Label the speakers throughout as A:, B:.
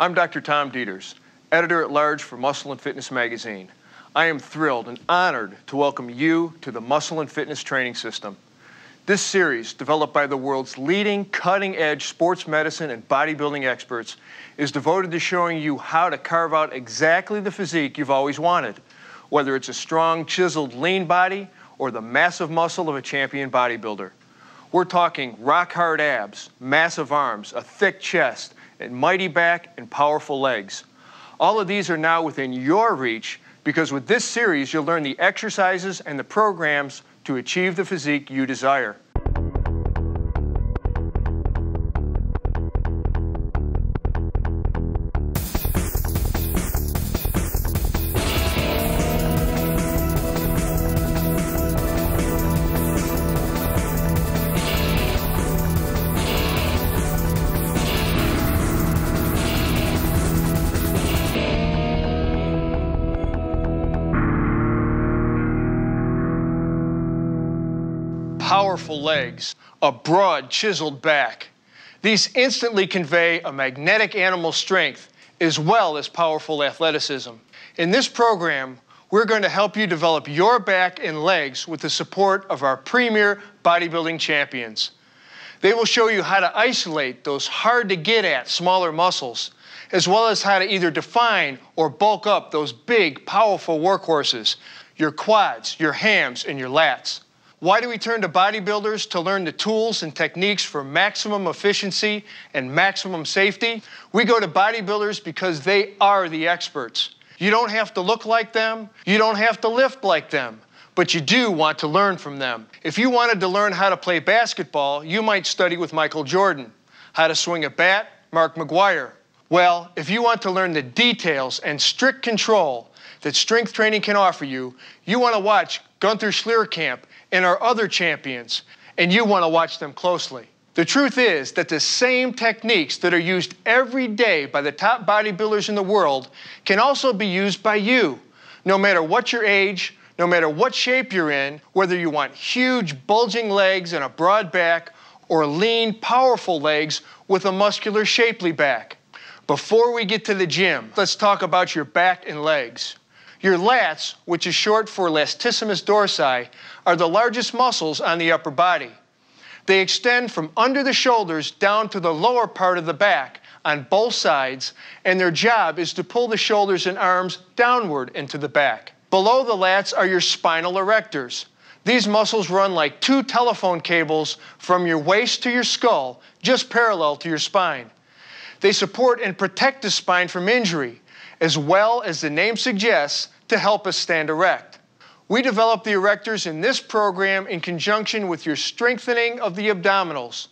A: I'm Dr. Tom Dieters, Editor-at-Large for Muscle and Fitness Magazine. I am thrilled and honored to welcome you to the Muscle and Fitness Training System. This series, developed by the world's leading cutting-edge sports medicine and bodybuilding experts, is devoted to showing you how to carve out exactly the physique you've always wanted, whether it's a strong, chiseled, lean body or the massive muscle of a champion bodybuilder. We're talking rock-hard abs, massive arms, a thick chest, and mighty back and powerful legs. All of these are now within your reach because with this series, you'll learn the exercises and the programs to achieve the physique you desire. Powerful legs, a broad, chiseled back. These instantly convey a magnetic animal strength as well as powerful athleticism. In this program, we're going to help you develop your back and legs with the support of our premier bodybuilding champions. They will show you how to isolate those hard-to-get-at smaller muscles, as well as how to either define or bulk up those big, powerful workhorses, your quads, your hams, and your lats. Why do we turn to bodybuilders to learn the tools and techniques for maximum efficiency and maximum safety? We go to bodybuilders because they are the experts. You don't have to look like them, you don't have to lift like them, but you do want to learn from them. If you wanted to learn how to play basketball, you might study with Michael Jordan. How to swing a bat, Mark McGuire. Well, if you want to learn the details and strict control that strength training can offer you, you want to watch Gunther Schlierkamp and our other champions, and you want to watch them closely. The truth is that the same techniques that are used every day by the top bodybuilders in the world can also be used by you, no matter what your age, no matter what shape you're in, whether you want huge, bulging legs and a broad back, or lean, powerful legs with a muscular, shapely back. Before we get to the gym, let's talk about your back and legs. Your lats, which is short for latissimus dorsi, are the largest muscles on the upper body. They extend from under the shoulders down to the lower part of the back on both sides, and their job is to pull the shoulders and arms downward into the back. Below the lats are your spinal erectors. These muscles run like two telephone cables from your waist to your skull, just parallel to your spine. They support and protect the spine from injury, as well as the name suggests, to help us stand erect. We develop the erectors in this program in conjunction with your strengthening of the abdominals,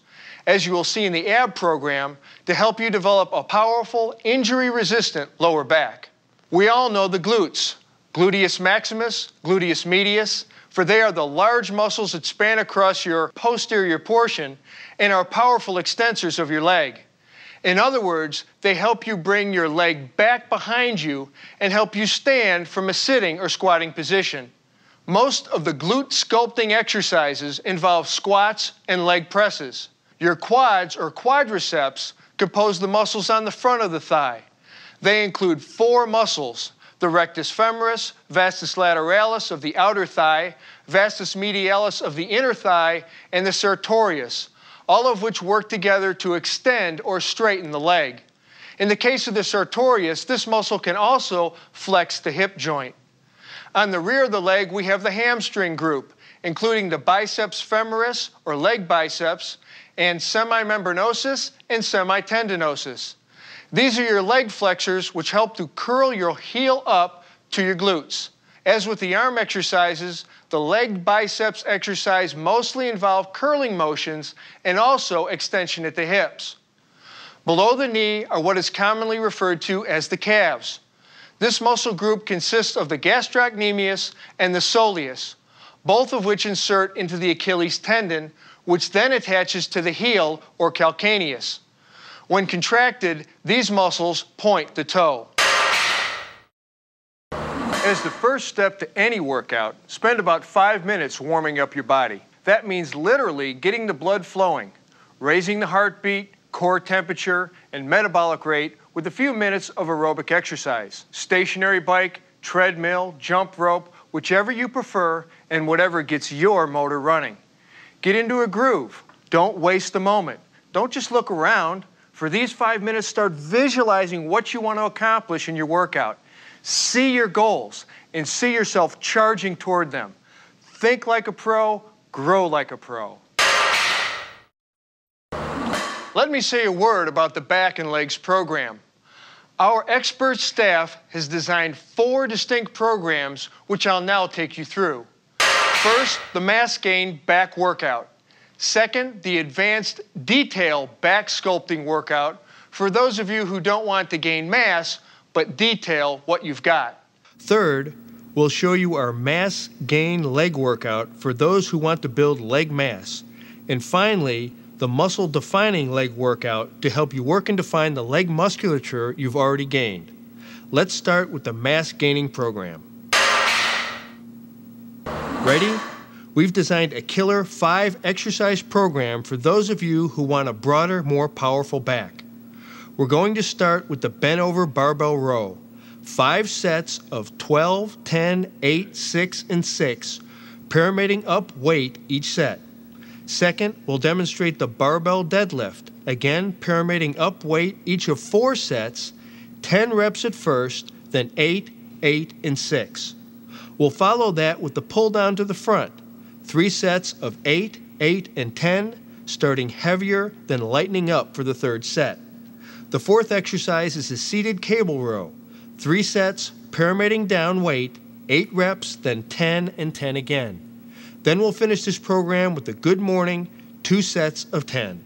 A: as you will see in the ab program, to help you develop a powerful, injury-resistant lower back. We all know the glutes, gluteus maximus, gluteus medius, for they are the large muscles that span across your posterior portion and are powerful extensors of your leg. In other words, they help you bring your leg back behind you and help you stand from a sitting or squatting position. Most of the glute sculpting exercises involve squats and leg presses. Your quads or quadriceps compose the muscles on the front of the thigh. They include four muscles: the rectus femoris, vastus lateralis of the outer thigh, vastus medialis of the inner thigh, and the sartorius, all of which work together to extend or straighten the leg. In the case of the sartorius, this muscle can also flex the hip joint. On the rear of the leg, we have the hamstring group, including the biceps femoris, or leg biceps, and semimembranosus and semitendinosus. These are your leg flexors, which help to curl your heel up to your glutes. As with the arm exercises, the leg biceps exercise mostly involve curling motions and also extension at the hips. Below the knee are what is commonly referred to as the calves. This muscle group consists of the gastrocnemius and the soleus, both of which insert into the Achilles tendon, which then attaches to the heel or calcaneus. When contracted, these muscles point the toe. As the first step to any workout, spend about 5 minutes warming up your body. That means literally getting the blood flowing, raising the heartbeat, core temperature, and metabolic rate with a few minutes of aerobic exercise. Stationary bike, treadmill, jump rope, whichever you prefer and whatever gets your motor running. Get into a groove. Don't waste a moment. Don't just look around. For these 5 minutes, start visualizing what you want to accomplish in your workout. See your goals and see yourself charging toward them. Think like a pro, grow like a pro. Let me say a word about the Back and Legs program. Our expert staff has designed 4 distinct programs, which I'll now take you through. First, the Mass Gain Back Workout. Second, the Advanced Detail Back Sculpting Workout for those of you who don't want to gain mass, but detail what you've got. Third, we'll show you our Mass Gain Leg Workout for those who want to build leg mass. And finally, the Muscle Defining Leg Workout to help you work and define the leg musculature you've already gained. Let's start with the Mass Gaining program. Ready? We've designed a killer 5-exercise program for those of you who want a broader, more powerful back. We're going to start with the bent over barbell row. 5 sets of 12, 10, 8, 6, and 6, pyramiding up weight each set. Second, we'll demonstrate the barbell deadlift. Again, pyramiding up weight each of 4 sets, 10 reps at first, then 8, 8, and 6. We'll follow that with the pull down to the front. 3 sets of 8, 8, and 10, starting heavier, then lightening up for the 3rd set. The 4th exercise is a seated cable row. 3 sets, pyramiding down weight, 8 reps, then 10 and 10 again. Then we'll finish this program with the Good Morning 2 sets of 10.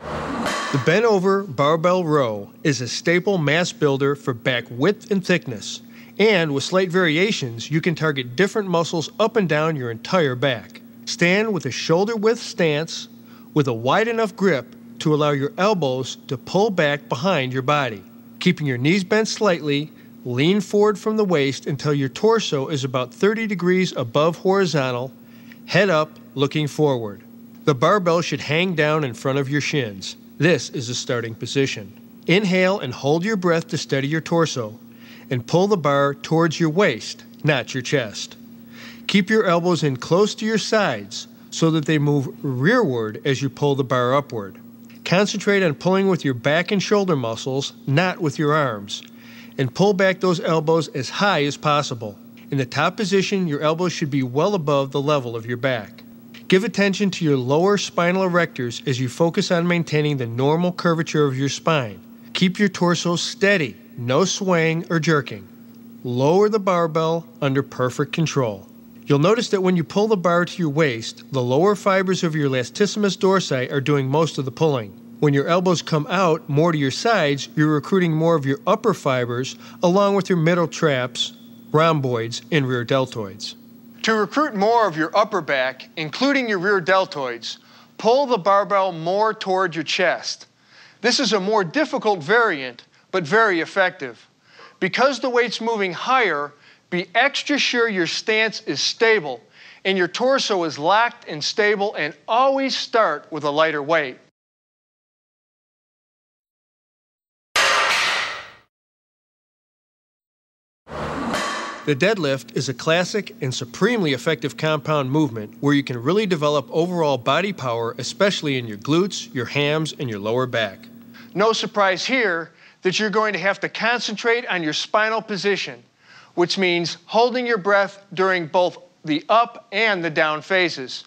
A: The bent over barbell row is a staple mass builder for back width and thickness. And with slight variations, you can target different muscles up and down your entire back. Stand with a shoulder width stance with a wide enough grip to allow your elbows to pull back behind your body. Keeping your knees bent slightly, lean forward from the waist until your torso is about 30 degrees above horizontal, head up, looking forward. The barbell should hang down in front of your shins. This is the starting position. Inhale and hold your breath to steady your torso, and pull the bar towards your waist, not your chest. Keep your elbows in close to your sides so that they move rearward as you pull the bar upward. Concentrate on pulling with your back and shoulder muscles, not with your arms, and pull back those elbows as high as possible. In the top position, your elbows should be well above the level of your back. Give attention to your lower spinal erectors as you focus on maintaining the normal curvature of your spine. Keep your torso steady, no swaying or jerking. Lower the barbell under perfect control. You'll notice that when you pull the bar to your waist, the lower fibers of your latissimus dorsi are doing most of the pulling. When your elbows come out more to your sides, you're recruiting more of your upper fibers along with your middle traps, rhomboids, and rear deltoids. To recruit more of your upper back, including your rear deltoids, pull the barbell more toward your chest. This is a more difficult variant, but very effective. Because the weight's moving higher, be extra sure your stance is stable and your torso is locked and stable, and always start with a lighter weight. The deadlift is a classic and supremely effective compound movement where you can really develop overall body power, especially in your glutes, your hams, and your lower back. No surprise here that you're going to have to concentrate on your spinal position, which means holding your breath during both the up and the down phases.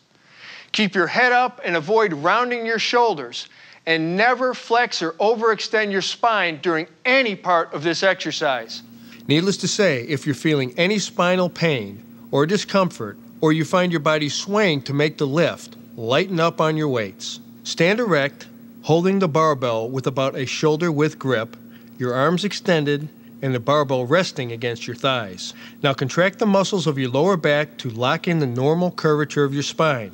A: Keep your head up and avoid rounding your shoulders, and never flex or overextend your spine during any part of this exercise. Needless to say, if you're feeling any spinal pain or discomfort, or you find your body swaying to make the lift, lighten up on your weights. Stand erect, holding the barbell with about a shoulder-width grip, your arms extended, and the barbell resting against your thighs. Now contract the muscles of your lower back to lock in the normal curvature of your spine.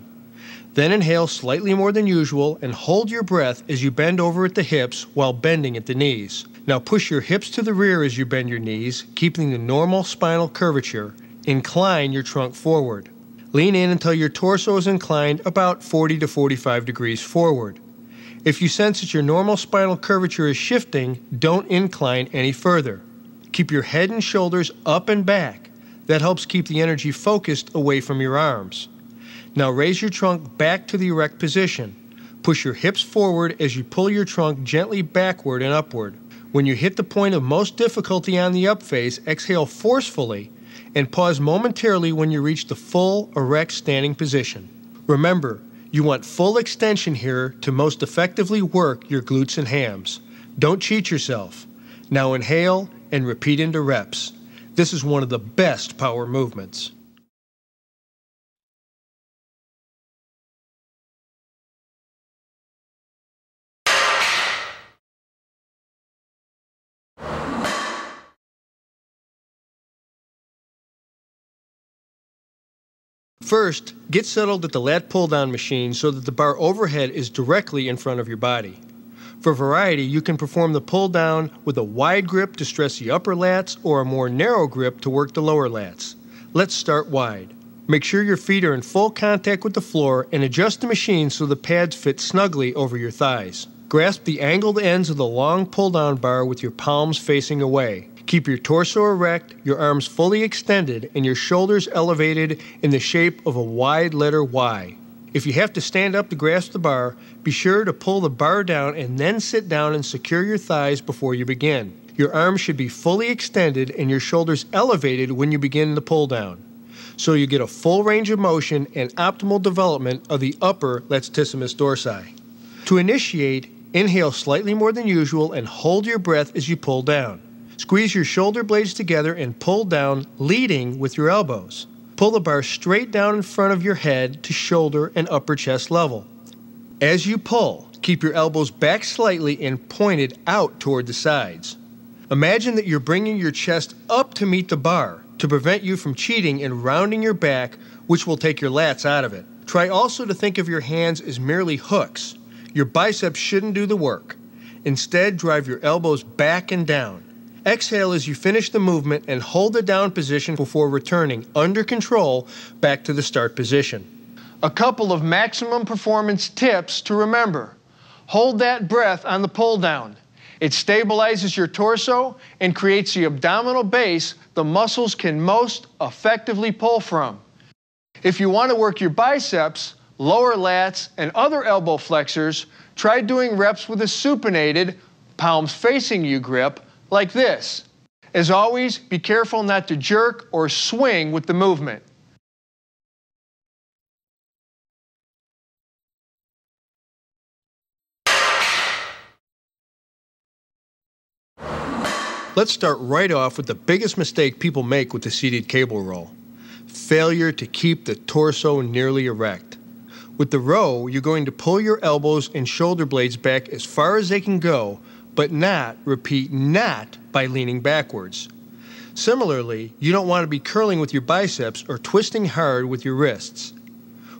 A: Then inhale slightly more than usual and hold your breath as you bend over at the hips while bending at the knees. Now push your hips to the rear as you bend your knees, keeping the normal spinal curvature. Incline your trunk forward. Lean in until your torso is inclined about 40 to 45 degrees forward. If you sense that your normal spinal curvature is shifting, don't incline any further. Keep your head and shoulders up and back. That helps keep the energy focused away from your arms. Now raise your trunk back to the erect position. Push your hips forward as you pull your trunk gently backward and upward. When you hit the point of most difficulty on the up phase, exhale forcefully and pause momentarily when you reach the full erect standing position. Remember, you want full extension here to most effectively work your glutes and hams. Don't cheat yourself. Now inhale and repeat into reps. This is one of the best power movements. First, get settled at the lat pull-down machine so that the bar overhead is directly in front of your body. For variety, you can perform the pull-down with a wide grip to stress the upper lats or a more narrow grip to work the lower lats. Let's start wide. Make sure your feet are in full contact with the floor and adjust the machine so the pads fit snugly over your thighs. Grasp the angled ends of the long pull-down bar with your palms facing away. Keep your torso erect, your arms fully extended, and your shoulders elevated in the shape of a wide letter Y. If you have to stand up to grasp the bar, be sure to pull the bar down and then sit down and secure your thighs before you begin. Your arms should be fully extended and your shoulders elevated when you begin the pull down, so you get a full range of motion and optimal development of the upper latissimus dorsi. To initiate, inhale slightly more than usual and hold your breath as you pull down. Squeeze your shoulder blades together and pull down, leading with your elbows. Pull the bar straight down in front of your head to shoulder and upper chest level. As you pull, keep your elbows back slightly and pointed out toward the sides. Imagine that you're bringing your chest up to meet the bar to prevent you from cheating and rounding your back, which will take your lats out of it. Try also to think of your hands as merely hooks. Your biceps shouldn't do the work. Instead, drive your elbows back and down. Exhale as you finish the movement and hold the down position before returning, under control, back to the start position. A couple of maximum performance tips to remember. Hold that breath on the pull down. It stabilizes your torso and creates the abdominal base the muscles can most effectively pull from. If you want to work your biceps, lower lats, and other elbow flexors, try doing reps with a supinated, palms facing you grip, like this. As always, be careful not to jerk or swing with the movement. Let's start right off with the biggest mistake people make with the seated cable row: failure to keep the torso nearly erect. With the row, you're going to pull your elbows and shoulder blades back as far as they can go, but not, repeat, not by leaning backwards. Similarly, you don't want to be curling with your biceps or twisting hard with your wrists.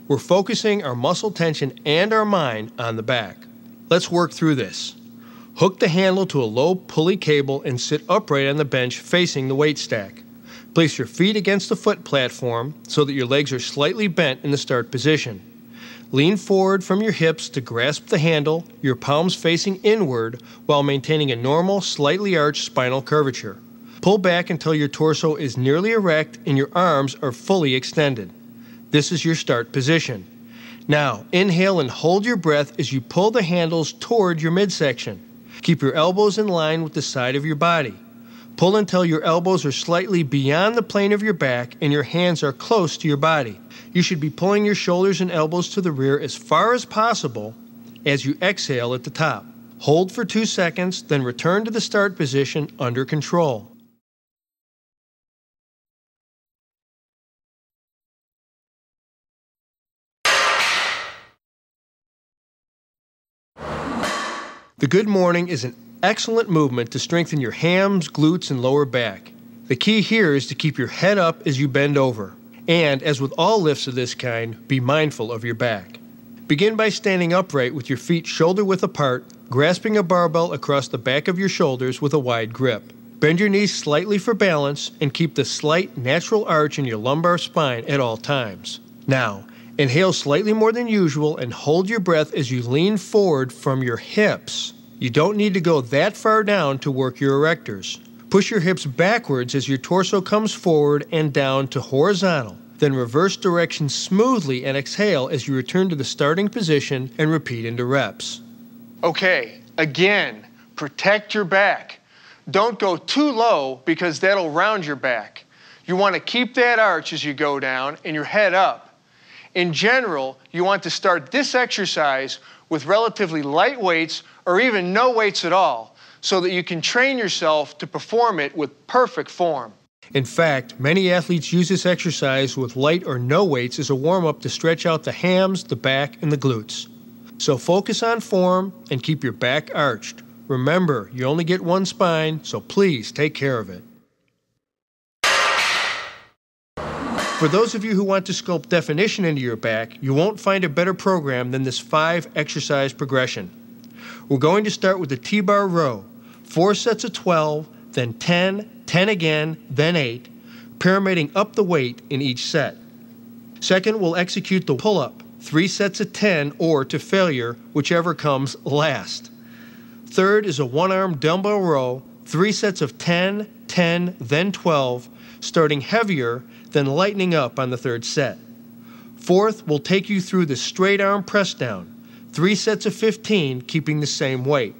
A: We're focusing our muscle tension and our mind on the back. Let's work through this. Hook the handle to a low pulley cable and sit upright on the bench facing the weight stack. Place your feet against the foot platform so that your legs are slightly bent in the start position. Lean forward from your hips to grasp the handle, your palms facing inward while maintaining a normal, slightly arched spinal curvature. Pull back until your torso is nearly erect and your arms are fully extended. This is your start position. Now, inhale and hold your breath as you pull the handles toward your midsection. Keep your elbows in line with the side of your body. Pull until your elbows are slightly beyond the plane of your back and your hands are close to your body. You should be pulling your shoulders and elbows to the rear as far as possible as you exhale at the top. Hold for 2 seconds, then return to the start position under control. The good morning is an excellent movement to strengthen your hams, glutes, and lower back. The key here is to keep your head up as you bend over. And, as with all lifts of this kind, be mindful of your back. Begin by standing upright with your feet shoulder-width apart, grasping a barbell across the back of your shoulders with a wide grip. Bend your knees slightly for balance and keep the slight natural arch in your lumbar spine at all times. Now, Inhale slightly more than usual and hold your breath as you lean forward from your hips. You don't need to go that far down to work your erectors. Push your hips backwards as your torso comes forward and down to horizontal. Then reverse direction smoothly and exhale as you return to the starting position and repeat into reps. Okay, again, protect your back. Don't go too low because that'll round your back. You want to keep that arch as you go down and your head up. In general, you want to start this exercise with relatively light weights or even no weights at all so that you can train yourself to perform it with perfect form. In fact, many athletes use this exercise with light or no weights as a warm-up to stretch out the hams, the back, and the glutes. So focus on form and keep your back arched. Remember, you only get one spine, so please take care of it. For those of you who want to sculpt definition into your back, you won't find a better program than this 5-exercise progression. We're going to start with the T-bar row, 4 sets of 12, then 10, 10 again, then 8, pyramiding up the weight in each set. Second, we'll execute the pull-up, 3 sets of 10 or to failure, whichever comes last. Third is a one-arm dumbbell row, 3 sets of 10, 10, then 12, starting heavier, then lightening up on the third set. Fourth, we'll take you through the straight arm press down, 3 sets of 15, keeping the same weight.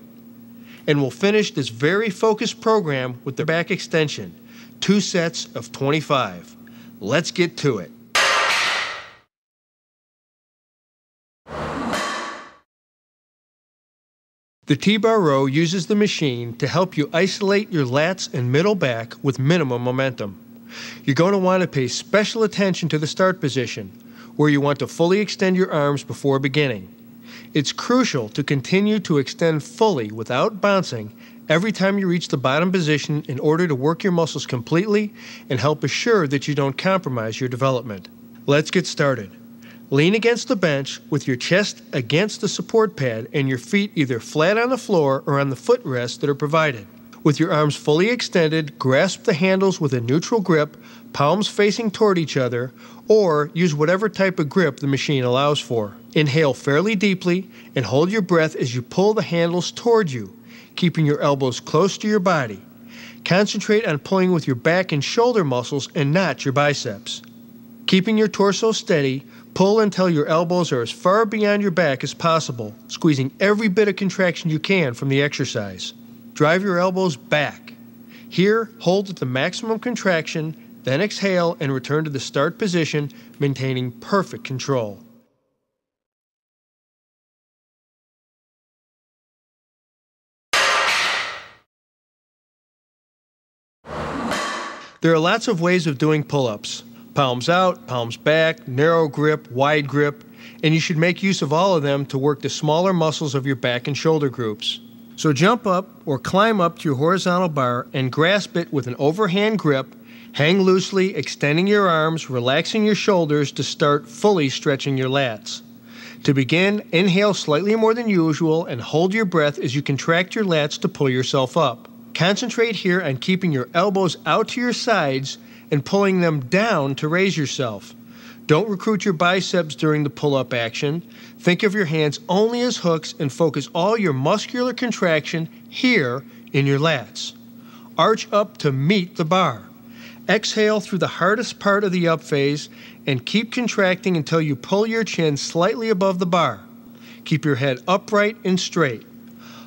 A: And we'll finish this very focused program with the back extension, 2 sets of 25. Let's get to it. The T-bar row uses the machine to help you isolate your lats and middle back with minimum momentum. You're going to want to pay special attention to the start position, where you want to fully extend your arms before beginning. It's crucial to continue to extend fully without bouncing every time you reach the bottom position in order to work your muscles completely and help assure that you don't compromise your development. Let's get started. Lean against the bench with your chest against the support pad and your feet either flat on the floor or on the footrests that are provided. With your arms fully extended, grasp the handles with a neutral grip, palms facing toward each other, or use whatever type of grip the machine allows for. Inhale fairly deeply and hold your breath as you pull the handles toward you, keeping your elbows close to your body. Concentrate on pulling with your back and shoulder muscles and not your biceps. Keeping your torso steady, pull until your elbows are as far beyond your back as possible, squeezing every bit of contraction you can from the exercise. Drive your elbows back. Here, hold at the maximum contraction, then exhale and return to the start position, maintaining perfect control. There are lots of ways of doing pull-ups. Palms out, palms back, narrow grip, wide grip, and you should make use of all of them to work the smaller muscles of your back and shoulder groups. So jump up or climb up to your horizontal bar and grasp it with an overhand grip, hang loosely, extending your arms, relaxing your shoulders to start fully stretching your lats. To begin, inhale slightly more than usual and hold your breath as you contract your lats to pull yourself up. Concentrate here on keeping your elbows out to your sides and pulling them down to raise yourself. Don't recruit your biceps during the pull-up action. Think of your hands only as hooks and focus all your muscular contraction here in your lats. Arch up to meet the bar. Exhale through the hardest part of the up phase and keep contracting until you pull your chin slightly above the bar. Keep your head upright and straight.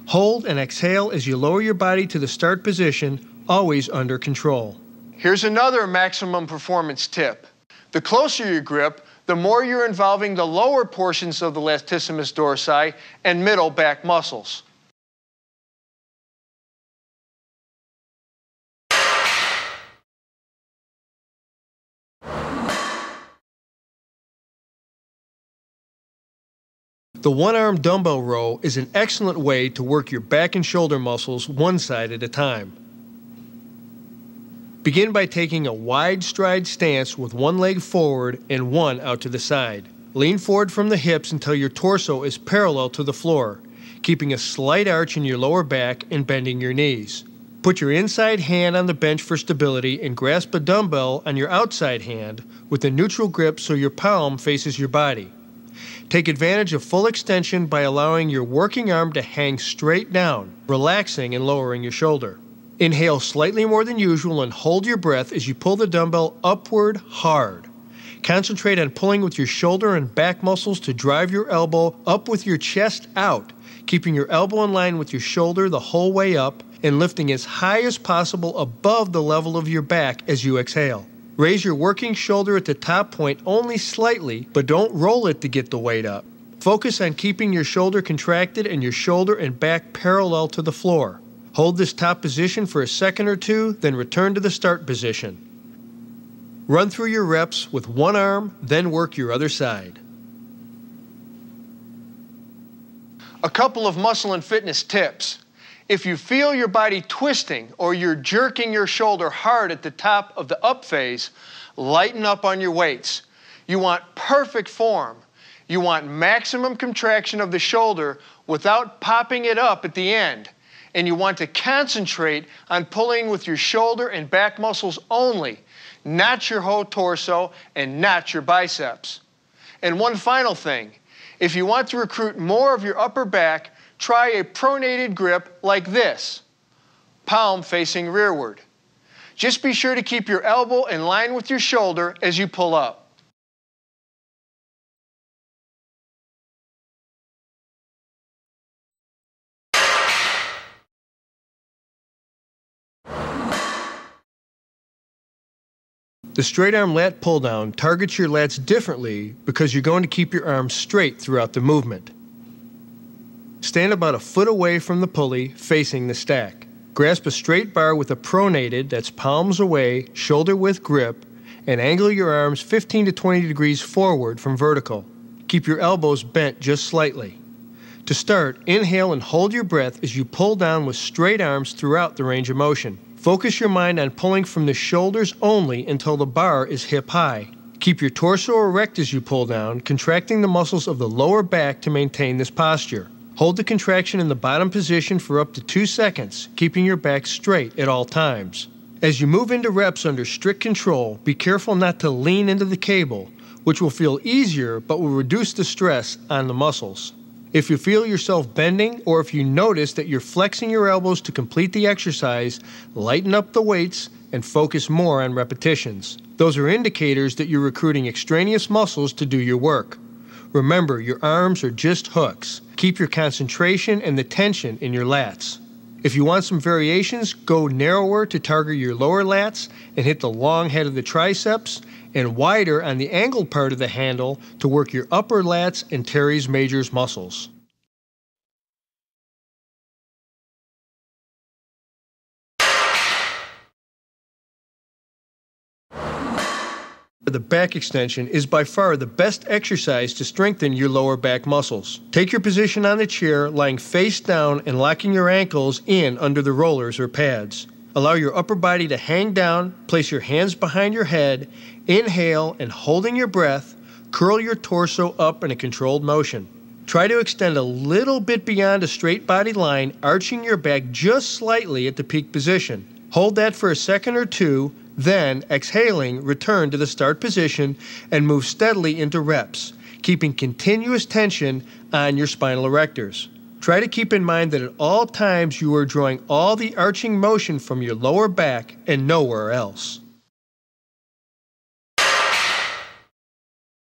A: Hold and exhale as you lower your body to the start position, always under control. Here's another maximum performance tip. The closer your grip, the more you're involving the lower portions of the latissimus dorsi and middle back muscles. The one-arm dumbbell row is an excellent way to work your back and shoulder muscles one side at a time. Begin by taking a wide stride stance with one leg forward and one out to the side. Lean forward from the hips until your torso is parallel to the floor, keeping a slight arch in your lower back and bending your knees. Put your inside hand on the bench for stability and grasp a dumbbell on your outside hand with a neutral grip so your palm faces your body. Take advantage of full extension by allowing your working arm to hang straight down, relaxing and lowering your shoulder. Inhale slightly more than usual and hold your breath as you pull the dumbbell upward hard. Concentrate on pulling with your shoulder and back muscles to drive your elbow up with your chest out, keeping your elbow in line with your shoulder the whole way up and lifting as high as possible above the level of your back as you exhale. Raise your working shoulder at the top point only slightly, but don't roll it to get the weight up. Focus on keeping your shoulder contracted and your shoulder and back parallel to the floor. Hold this top position for a second or two, then return to the start position. Run through your reps with one arm, then work your other side. A couple of muscle and fitness tips. If you feel your body twisting or you're jerking your shoulder hard at the top of the up phase, lighten up on your weights. You want perfect form. You want maximum contraction of the shoulder without popping it up at the end. And you want to concentrate on pulling with your shoulder and back muscles only, not your whole torso and not your biceps. And one final thing, if you want to recruit more of your upper back, try a pronated grip like this, palm facing rearward. Just be sure to keep your elbow in line with your shoulder as you pull up. The straight arm lat pull down targets your lats differently because you're going to keep your arms straight throughout the movement. Stand about a foot away from the pulley, facing the stack. Grasp a straight bar with a pronated, that's palms away, shoulder width grip, and angle your arms 15 to 20 degrees forward from vertical. Keep your elbows bent just slightly. To start, inhale and hold your breath as you pull down with straight arms throughout the range of motion. Focus your mind on pulling from the shoulders only until the bar is hip high. Keep your torso erect as you pull down, contracting the muscles of the lower back to maintain this posture. Hold the contraction in the bottom position for up to 2 seconds, keeping your back straight at all times. As you move into reps under strict control, be careful not to lean into the cable, which will feel easier but will reduce the stress on the muscles. If you feel yourself bending or if you notice that you're flexing your elbows to complete the exercise, lighten up the weights and focus more on repetitions. Those are indicators that you're recruiting extraneous muscles to do your work. Remember, your arms are just hooks. Keep your concentration and the tension in your lats. If you want some variations, go narrower to target your lower lats and hit the long head of the triceps, and wider on the angled part of the handle to work your upper lats and teres majors muscles. The back extension is by far the best exercise to strengthen your lower back muscles. Take your position on the chair, lying face down and locking your ankles in under the rollers or pads. Allow your upper body to hang down, place your hands behind your head, inhale and holding your breath, curl your torso up in a controlled motion. Try to extend a little bit beyond a straight body line, arching your back just slightly at the peak position. Hold that for a second or two, then, exhaling, return to the start position and move steadily into reps, keeping continuous tension on your spinal erectors. Try to keep in mind that at all times you are drawing all the arching motion from your lower back and nowhere else.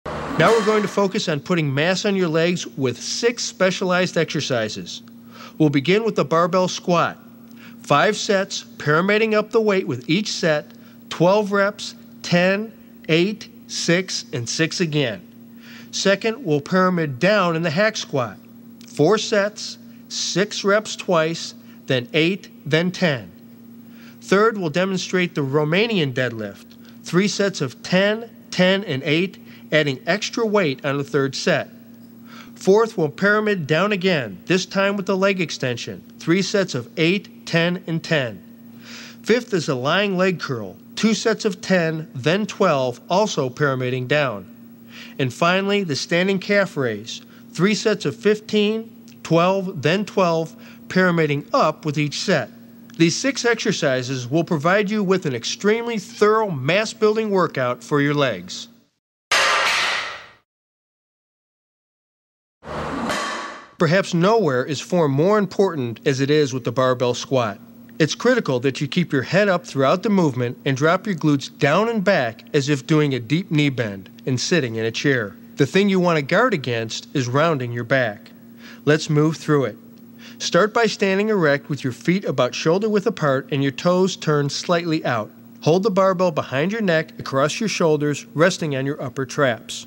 A: Now we're going to focus on putting mass on your legs with 6 specialized exercises. We'll begin with the barbell squat. 5 sets, pyramiding up the weight with each set, 12 reps, 10, 8, 6, and 6 again. Second, we'll pyramid down in the hack squat. 4 sets, 6 reps twice, then 8, then 10. Third, we'll demonstrate the Romanian deadlift. 3 sets of 10, 10, and 8, adding extra weight on the third set. Fourth, we'll pyramid down again, this time with the leg extension. 3 sets of 8, 10, and 10. Fifth is a lying leg curl. 2 sets of 10, then 12, also pyramiding down. And finally, the standing calf raise. 3 sets of 15, 12, then 12, pyramiding up with each set. These 6 exercises will provide you with an extremely thorough mass-building workout for your legs. Perhaps nowhere is form more important as it is with the barbell squat. It's critical that you keep your head up throughout the movement and drop your glutes down and back as if doing a deep knee bend and sitting in a chair. The thing you want to guard against is rounding your back. Let's move through it. Start by standing erect with your feet about shoulder width apart and your toes turned slightly out. Hold the barbell behind your neck, across your shoulders, resting on your upper traps.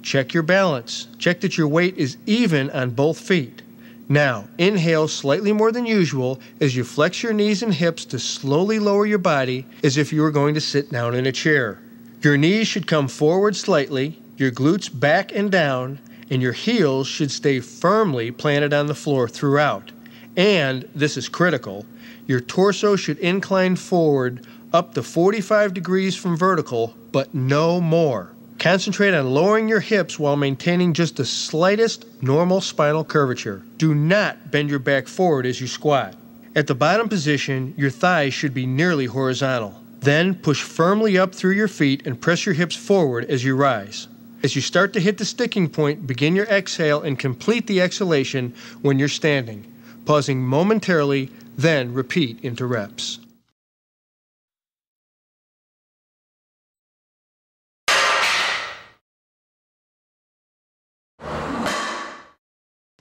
A: Check your balance. Check that your weight is even on both feet. Now, inhale slightly more than usual as you flex your knees and hips to slowly lower your body as if you were going to sit down in a chair. Your knees should come forward slightly, your glutes back and down, and your heels should stay firmly planted on the floor throughout. And, this is critical, your torso should incline forward up to 45 degrees from vertical, but no more. Concentrate on lowering your hips while maintaining just the slightest normal spinal curvature. Do not bend your back forward as you squat. At the bottom position, your thighs should be nearly horizontal. Then push firmly up through your feet and press your hips forward as you rise. As you start to hit the sticking point, begin your exhale and complete the exhalation when you're standing, pausing momentarily, then repeat into reps.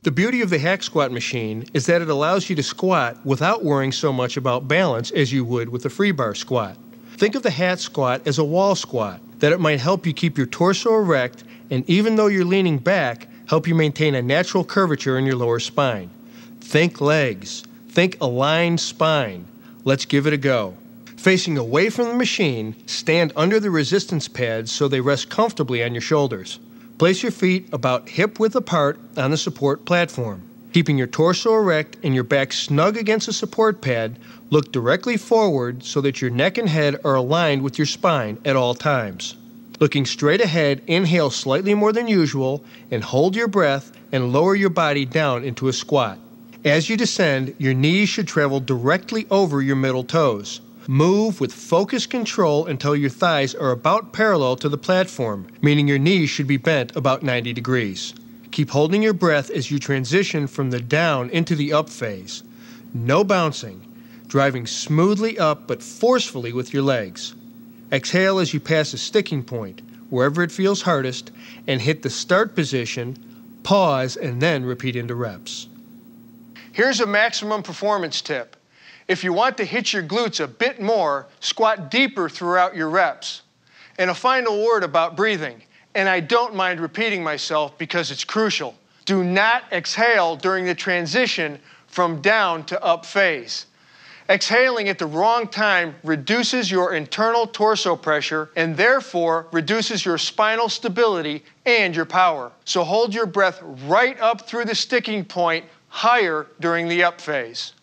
A: The beauty of the hack squat machine is that it allows you to squat without worrying so much about balance as you would with a free bar squat. Think of the hack squat as a wall squat, that it might help you keep your torso erect and even though you're leaning back, help you maintain a natural curvature in your lower spine. Think legs. Think aligned spine. Let's give it a go. Facing away from the machine, stand under the resistance pads so they rest comfortably on your shoulders. Place your feet about hip width apart on the support platform. Keeping your torso erect and your back snug against the support pad, look directly forward so that your neck and head are aligned with your spine at all times. Looking straight ahead, inhale slightly more than usual and hold your breath and lower your body down into a squat. As you descend, your knees should travel directly over your middle toes. Move with focused control until your thighs are about parallel to the platform, meaning your knees should be bent about 90 degrees. Keep holding your breath as you transition from the down into the up phase. No bouncing, driving smoothly up but forcefully with your legs. Exhale as you pass a sticking point, wherever it feels hardest, and hit the start position, pause, and then repeat into reps. Here's a maximum performance tip. If you want to hit your glutes a bit more, squat deeper throughout your reps. And a final word about breathing, and I don't mind repeating myself because it's crucial. Do not exhale during the transition from down to up phase. Exhaling at the wrong time reduces your internal torso pressure and therefore reduces your spinal stability and your power. So hold your breath right up through the sticking point higher during the up phase.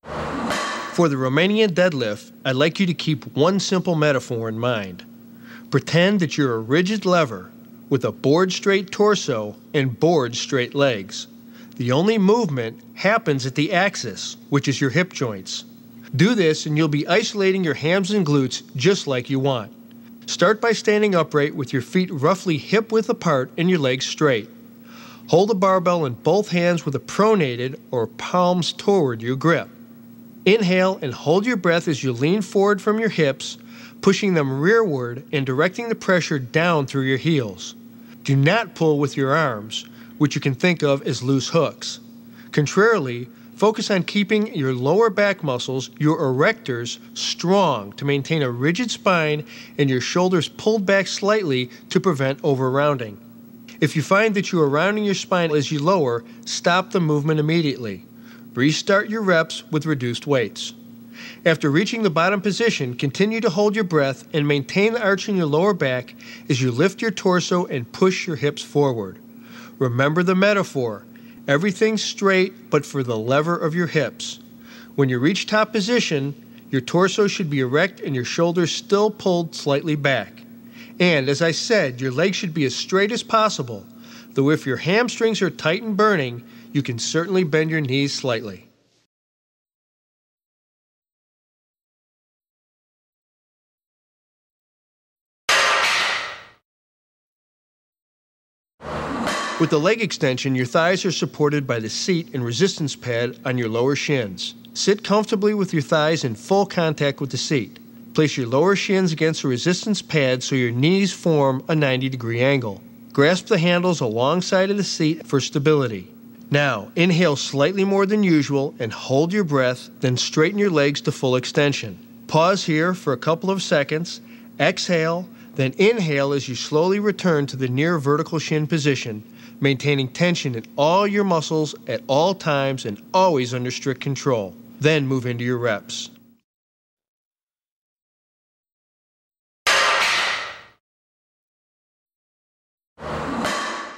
A: For the Romanian deadlift, I'd like you to keep one simple metaphor in mind. Pretend that you're a rigid lever with a board-straight torso and board-straight legs. The only movement happens at the axis, which is your hip joints. Do this and you'll be isolating your hams and glutes just like you want. Start by standing upright with your feet roughly hip-width apart and your legs straight. Hold the barbell in both hands with a pronated or palms toward you grip. Inhale and hold your breath as you lean forward from your hips, pushing them rearward and directing the pressure down through your heels. Do not pull with your arms, which you can think of as loose hooks. Contrarily, focus on keeping your lower back muscles, your erectors, strong to maintain a rigid spine and your shoulders pulled back slightly to prevent over-rounding. If you find that you are rounding your spine as you lower, stop the movement immediately. Restart your reps with reduced weights. After reaching the bottom position, continue to hold your breath and maintain the arch in your lower back as you lift your torso and push your hips forward. Remember the metaphor. Everything's straight but for the lever of your hips. When you reach top position, your torso should be erect and your shoulders still pulled slightly back. And as I said, your legs should be as straight as possible. though if your hamstrings are tight and burning, you can certainly bend your knees slightly. With the leg extension, your thighs are supported by the seat and resistance pad on your lower shins. Sit comfortably with your thighs in full contact with the seat. Place your lower shins against the resistance pad so your knees form a 90-degree angle. Grasp the handles alongside of the seat for stability. Now, inhale slightly more than usual and hold your breath, then straighten your legs to full extension. Pause here for a couple of seconds, exhale, then inhale as you slowly return to the near vertical shin position, maintaining tension in all your muscles at all times and always under strict control. Then move into your reps.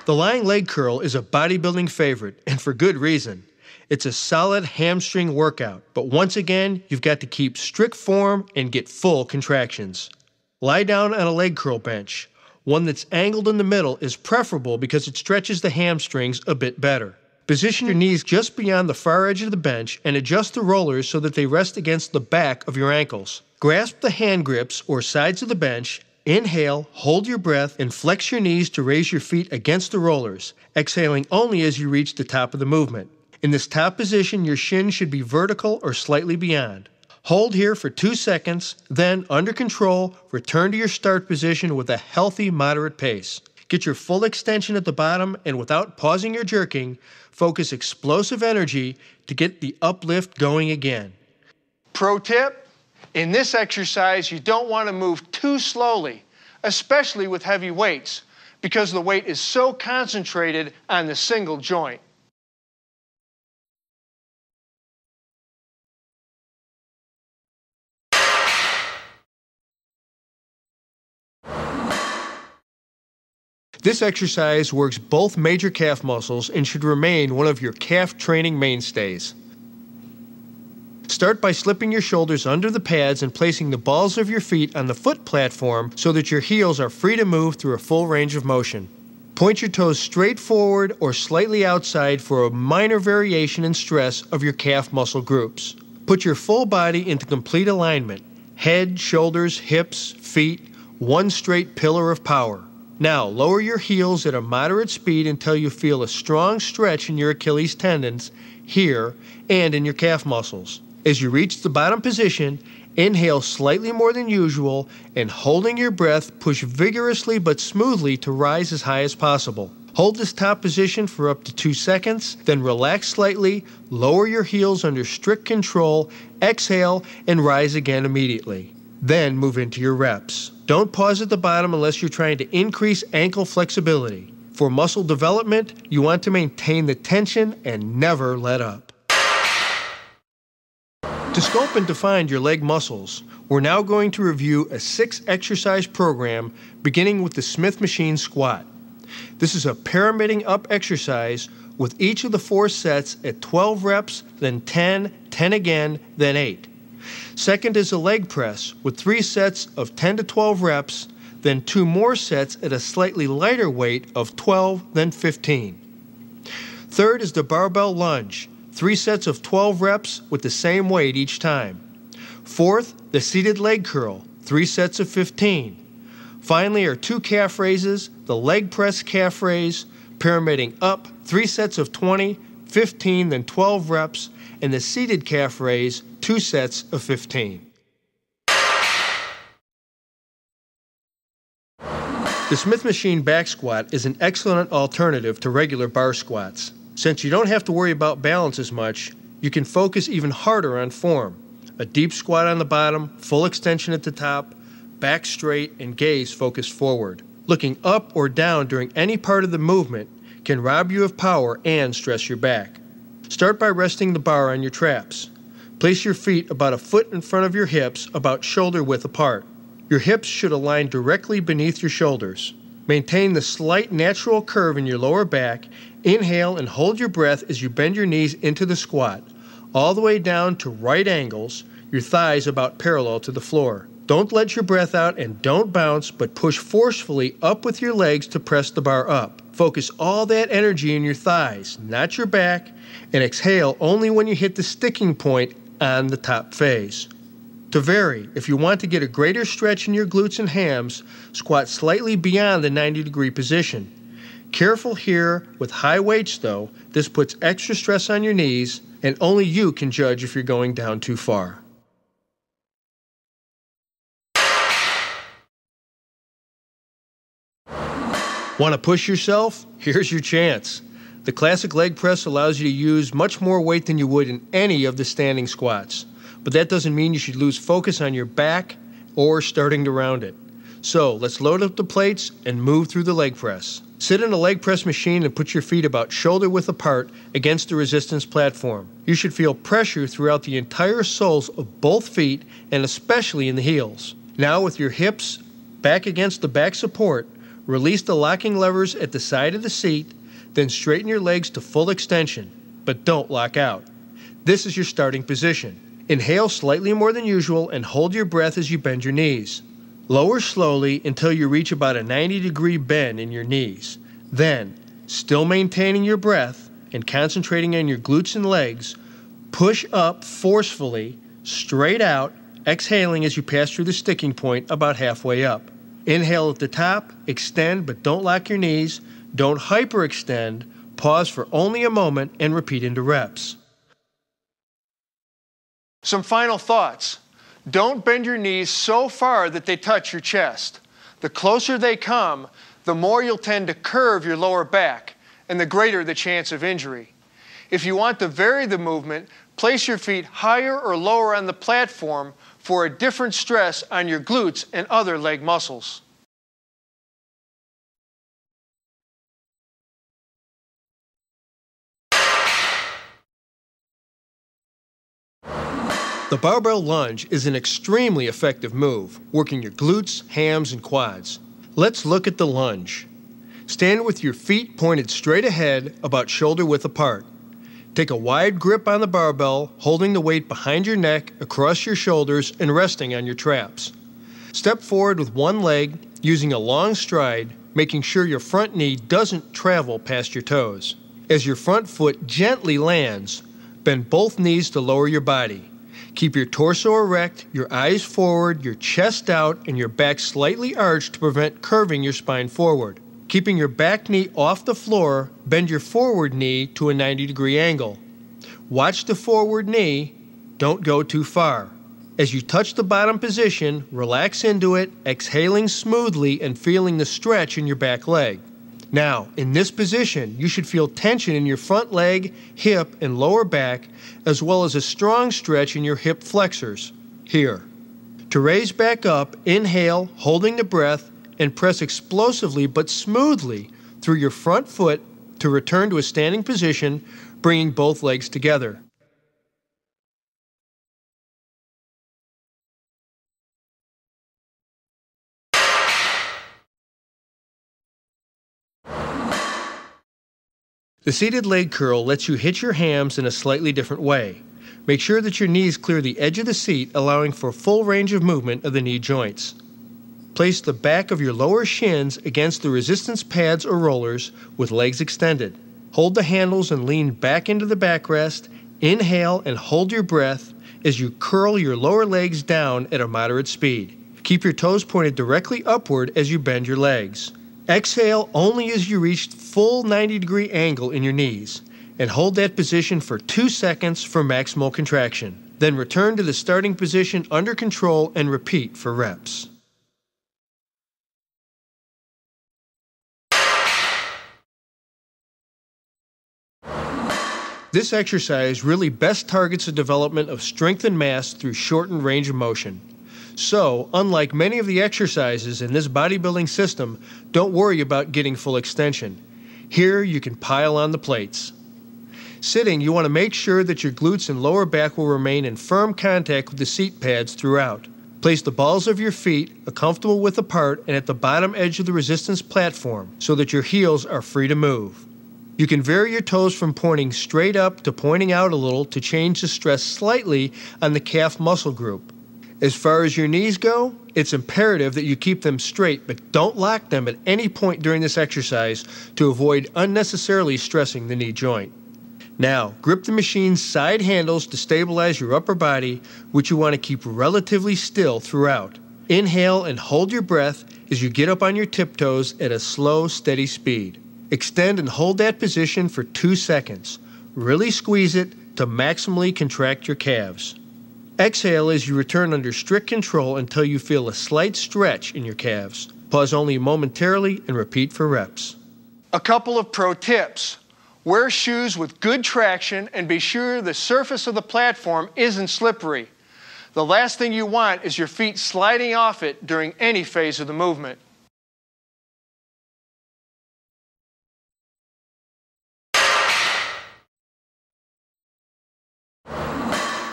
A: The lying leg curl is a bodybuilding favorite, and for good reason. It's a solid hamstring workout, but once again, you've got to keep strict form and get full contractions. Lie down on a leg curl bench. One that's angled in the middle is preferable because it stretches the hamstrings a bit better. Position your knees just beyond the far edge of the bench and adjust the rollers so that they rest against the back of your ankles. Grasp the hand grips or sides of the bench. Inhale, hold your breath, and flex your knees to raise your feet against the rollers, exhaling only as you reach the top of the movement. In this top position, your shin should be vertical or slightly beyond. Hold here for 2 seconds, then, under control, return to your start position with a healthy, moderate pace. Get your full extension at the bottom, and without pausing or jerking, focus explosive energy to get the uplift going again. Pro tip: in this exercise, you don't want to move too slowly, especially with heavy weights, because the weight is so concentrated on the single joint. This exercise works both major calf muscles and should remain one of your calf training mainstays. Start by slipping your shoulders under the pads and placing the balls of your feet on the foot platform so that your heels are free to move through a full range of motion. Point your toes straight forward or slightly outside for a minor variation in stress of your calf muscle groups. Put your full body into complete alignment. Head, shoulders, hips, feet, one straight pillar of power. Now, lower your heels at a moderate speed until you feel a strong stretch in your Achilles tendons, here, and in your calf muscles. As you reach the bottom position, inhale slightly more than usual, and holding your breath, push vigorously but smoothly to rise as high as possible. Hold this top position for up to 2 seconds, then relax slightly, lower your heels under strict control, exhale, and rise again immediately. Then move into your reps. Don't pause at the bottom unless you're trying to increase ankle flexibility. For muscle development, you want to maintain the tension and never let up. To scope and define your leg muscles, we're now going to review a 6-exercise program beginning with the Smith machine squat. This is a pyramiding up exercise with each of the 4 sets at 12 reps, then 10, 10 again, then 8. Second is a leg press with 3 sets of 10 to 12 reps, then 2 more sets at a slightly lighter weight of 12, then 15. Third is the barbell lunge, 3 sets of 12 reps with the same weight each time. Fourth, the seated leg curl, 3 sets of 15. Finally are 2 calf raises, the leg press calf raise, pyramiding up, 3 sets of 20, 15, then 12 reps, and the seated calf raise, 2 sets of 15. The Smith machine back squat is an excellent alternative to regular bar squats. Since you don't have to worry about balance as much, you can focus even harder on form. A deep squat on the bottom, full extension at the top, back straight, and gaze focused forward. Looking up or down during any part of the movement can rob you of power and stress your back. Start by resting the bar on your traps. Place your feet about a foot in front of your hips, about shoulder width apart. Your hips should align directly beneath your shoulders. Maintain the slight natural curve in your lower back. Inhale and hold your breath as you bend your knees into the squat, all the way down to right angles, your thighs about parallel to the floor. Don't let your breath out and don't bounce, but push forcefully up with your legs to press the bar up. Focus all that energy in your thighs, not your back, and exhale only when you hit the sticking point on the top phase. To vary, if you want to get a greater stretch in your glutes and hams, squat slightly beyond the 90-degree position. Careful here with high weights though, this puts extra stress on your knees, and only you can judge if you're going down too far. Want to push yourself? Here's your chance. The classic leg press allows you to use much more weight than you would in any of the standing squats. But that doesn't mean you should lose focus on your back or starting to round it. So let's load up the plates and move through the leg press. Sit in a leg press machine and put your feet about shoulder width apart against the resistance platform. You should feel pressure throughout the entire soles of both feet and especially in the heels. Now with your hips back against the back support, release the locking levers at the side of the seat, then straighten your legs to full extension, but don't lock out. This is your starting position. Inhale slightly more than usual and hold your breath as you bend your knees. Lower slowly until you reach about a 90-degree bend in your knees. Then, still maintaining your breath and concentrating on your glutes and legs, push up forcefully, straight out, exhaling as you pass through the sticking point about halfway up. Inhale at the top, extend but don't lock your knees, don't hyperextend, pause for only a moment and repeat into reps. Some final thoughts. Don't bend your knees so far that they touch your chest. The closer they come, the more you'll tend to curve your lower back, and the greater the chance of injury. If you want to vary the movement, place your feet higher or lower on the platform for a different stress on your glutes and other leg muscles. The barbell lunge is an extremely effective move, working your glutes, hams, and quads. Let's look at the lunge. Stand with your feet pointed straight ahead, about shoulder width apart. Take a wide grip on the barbell, holding the weight behind your neck, across your shoulders, and resting on your traps. Step forward with one leg, using a long stride, making sure your front knee doesn't travel past your toes. As your front foot gently lands, bend both knees to lower your body. Keep your torso erect, your eyes forward, your chest out, and your back slightly arched to prevent curving your spine forward. Keeping your back knee off the floor, bend your forward knee to a 90-degree angle. Watch the forward knee, don't go too far. As you touch the bottom position, relax into it, exhaling smoothly and feeling the stretch in your back leg. Now, in this position, you should feel tension in your front leg, hip, and lower back, as well as a strong stretch in your hip flexors, here. To raise back up, inhale, holding the breath, and press explosively but smoothly through your front foot to return to a standing position, bringing both legs together. The seated leg curl lets you hit your hams in a slightly different way. Make sure that your knees clear the edge of the seat, allowing for full range of movement of the knee joints. Place the back of your lower shins against the resistance pads or rollers with legs extended. Hold the handles and lean back into the backrest. Inhale and hold your breath as you curl your lower legs down at a moderate speed. Keep your toes pointed directly upward as you bend your legs. Exhale only as you reach full 90-degree angle in your knees, and hold that position for 2 seconds for maximal contraction. Then return to the starting position under control and repeat for reps. This exercise really best targets the development of strength and mass through shortened range of motion. So, unlike many of the exercises in this bodybuilding system, don't worry about getting full extension. Here, you can pile on the plates. Sitting, you want to make sure that your glutes and lower back will remain in firm contact with the seat pads throughout. Place the balls of your feet a comfortable width apart and at the bottom edge of the resistance platform so that your heels are free to move. You can vary your toes from pointing straight up to pointing out a little to change the stress slightly on the calf muscle group. As far as your knees go, it's imperative that you keep them straight, but don't lock them at any point during this exercise to avoid unnecessarily stressing the knee joint. Now, grip the machine's side handles to stabilize your upper body, which you want to keep relatively still throughout. Inhale and hold your breath as you get up on your tiptoes at a slow, steady speed. Extend and hold that position for 2 seconds. Really squeeze it to maximally contract your calves. Exhale as you return under strict control until you feel a slight stretch in your calves. Pause only momentarily and repeat for reps. A couple of pro tips. Wear shoes with good traction and be sure the surface of the platform isn't slippery. The last thing you want is your feet sliding off it during any phase of the movement.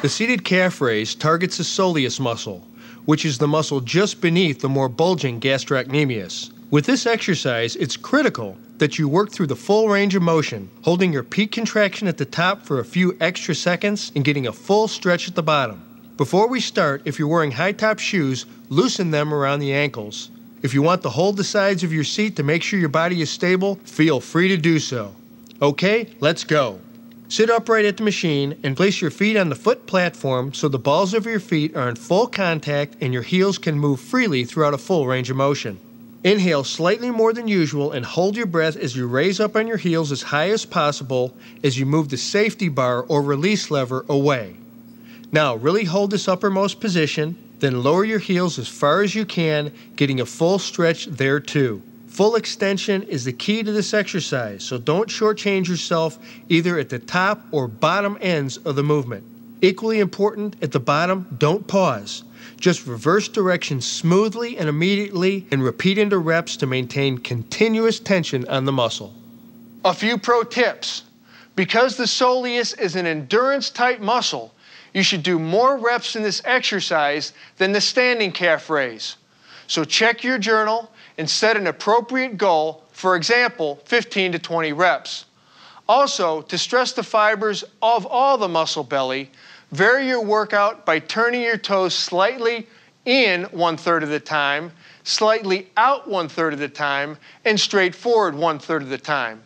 A: The seated calf raise targets the soleus muscle, which is the muscle just beneath the more bulging gastrocnemius. With this exercise, it's critical that you work through the full range of motion, holding your peak contraction at the top for a few extra seconds and getting a full stretch at the bottom. Before we start, if you're wearing high-top shoes, loosen them around the ankles. If you want to hold the sides of your seat to make sure your body is stable, feel free to do so. Okay, let's go. Sit upright at the machine and place your feet on the foot platform so the balls of your feet are in full contact and your heels can move freely throughout a full range of motion. Inhale slightly more than usual and hold your breath as you raise up on your heels as high as possible as you move the safety bar or release lever away. Now really hold this uppermost position, then lower your heels as far as you can, getting a full stretch there too. Full extension is the key to this exercise, so don't shortchange yourself either at the top or bottom ends of the movement. Equally important, at the bottom, don't pause. Just reverse direction smoothly and immediately and repeat into reps to maintain continuous tension on the muscle. A few pro tips. Because the soleus is an endurance-type muscle, you should do more reps in this exercise than the standing calf raise. So check your journal and set an appropriate goal, for example, 15 to 20 reps. Also, to stress the fibers of all the muscle belly, vary your workout by turning your toes slightly in 1/3 of the time, slightly out 1/3 of the time, and straight forward 1/3 of the time.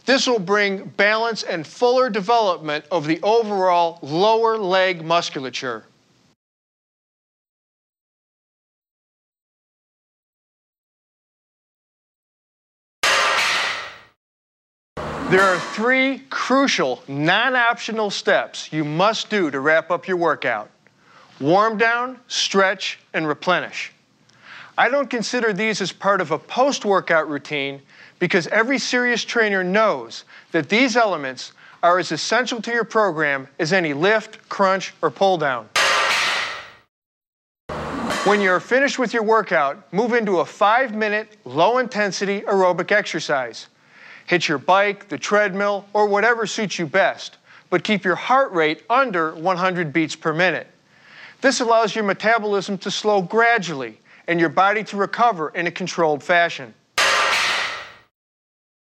A: This will bring balance and fuller development of the overall lower leg musculature. There are 3 crucial, non-optional steps you must do to wrap up your workout. Warm down, stretch, and replenish. I don't consider these as part of a post-workout routine because every serious trainer knows that these elements are as essential to your program as any lift, crunch, or pull down. When you're finished with your workout, move into a 5-minute, low-intensity aerobic exercise. Hit your bike, the treadmill, or whatever suits you best, but keep your heart rate under 100 beats per minute. This allows your metabolism to slow gradually and your body to recover in a controlled fashion.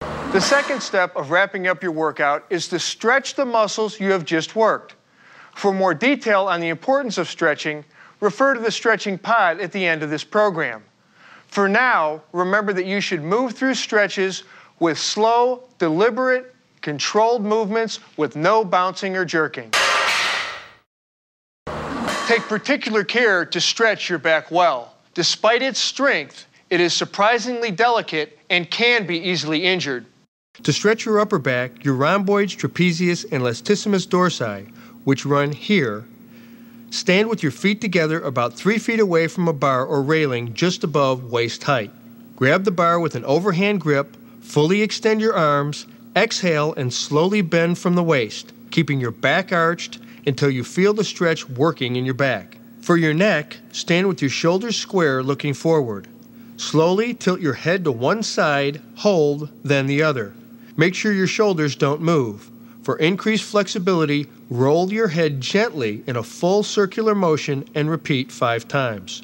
A: The second step of wrapping up your workout is to stretch the muscles you have just worked. For more detail on the importance of stretching, refer to the stretching pod at the end of this program. For now, remember that you should move through stretches with slow, deliberate, controlled movements with no bouncing or jerking. Take particular care to stretch your back well. Despite its strength, it is surprisingly delicate and can be easily injured. To stretch your upper back, your rhomboids, trapezius, and latissimus dorsi, which run here, stand with your feet together about 3 feet away from a bar or railing just above waist height. Grab the bar with an overhand grip, fully extend your arms, exhale, and slowly bend from the waist, keeping your back arched until you feel the stretch working in your back. For your neck, stand with your shoulders square looking forward. Slowly tilt your head to one side, hold, then the other. Make sure your shoulders don't move. For increased flexibility, roll your head gently in a full circular motion and repeat 5 times.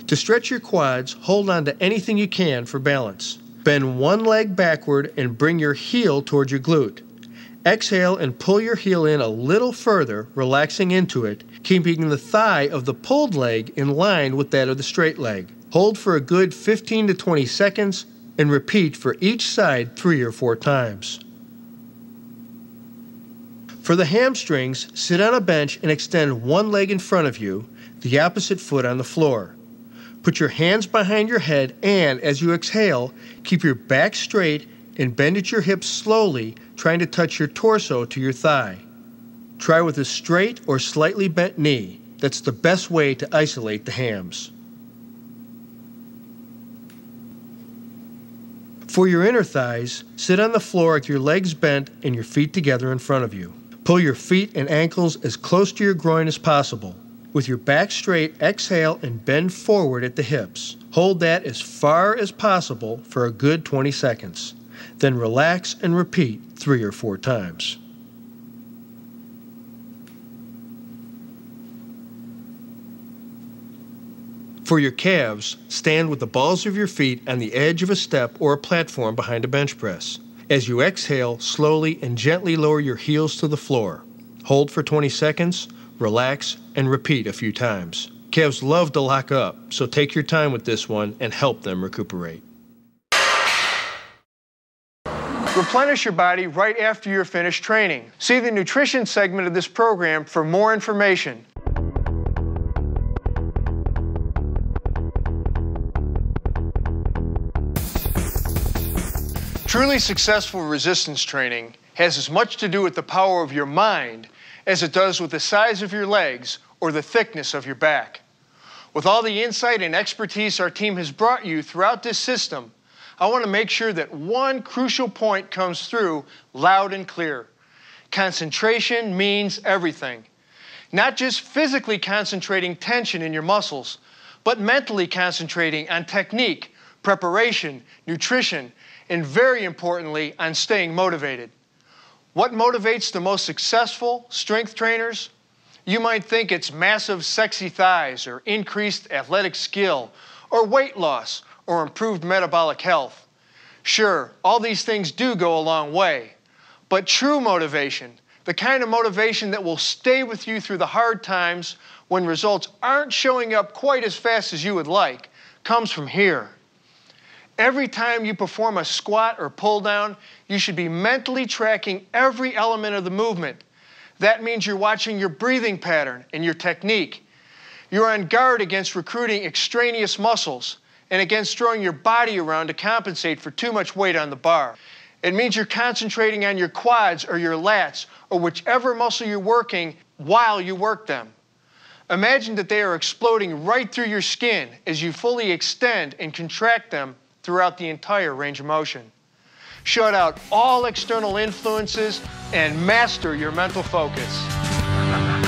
A: To stretch your quads, hold on to anything you can for balance. Bend one leg backward and bring your heel toward your glute.
B: Exhale and pull your heel in a little further, relaxing into it, keeping the thigh of the pulled leg in line with that of the straight leg. Hold for a good 15 to 20 seconds and repeat for each side 3 or 4 times. For the hamstrings, sit on a bench and extend one leg in front of you, the opposite foot on the floor. Put your hands behind your head and, as you exhale, keep your back straight and bend at your hips slowly, trying to touch your torso to your thigh. Try with a straight or slightly bent knee. That's the best way to isolate the hams. For your inner thighs, sit on the floor with your legs bent and your feet together in front of you. Pull your feet and ankles as close to your groin as possible. With your back straight, exhale and bend forward at the hips. Hold that as far as possible for a good 20 seconds. Then relax and repeat 3 or 4 times. For your calves, stand with the balls of your feet on the edge of a step or a platform behind a bench press. As you exhale, slowly and gently lower your heels to the floor. Hold for 20 seconds, relax, and repeat a few times. Calves love to lock up, so take your time with this one and help them recuperate.
A: Replenish your body right after you're finished training. See the nutrition segment of this program for more information. Truly successful resistance training has as much to do with the power of your mind as it does with the size of your legs or the thickness of your back. With all the insight and expertise our team has brought you throughout this system, I want to make sure that one crucial point comes through loud and clear. Concentration means everything. Not just physically concentrating tension in your muscles, but mentally concentrating on technique, preparation, nutrition, and very importantly, on staying motivated. What motivates the most successful strength trainers? You might think it's massive, sexy thighs, or increased athletic skill, or weight loss, or improved metabolic health. Sure, all these things do go a long way, but true motivation, the kind of motivation that will stay with you through the hard times when results aren't showing up quite as fast as you would like, comes from here. Every time you perform a squat or pull down, you should be mentally tracking every element of the movement. That means you're watching your breathing pattern and your technique. You're on guard against recruiting extraneous muscles and against throwing your body around to compensate for too much weight on the bar. It means you're concentrating on your quads or your lats or whichever muscle you're working while you work them. Imagine that they are exploding right through your skin as you fully extend and contract them throughout the entire range of motion. Shut out all external influences and master your mental focus.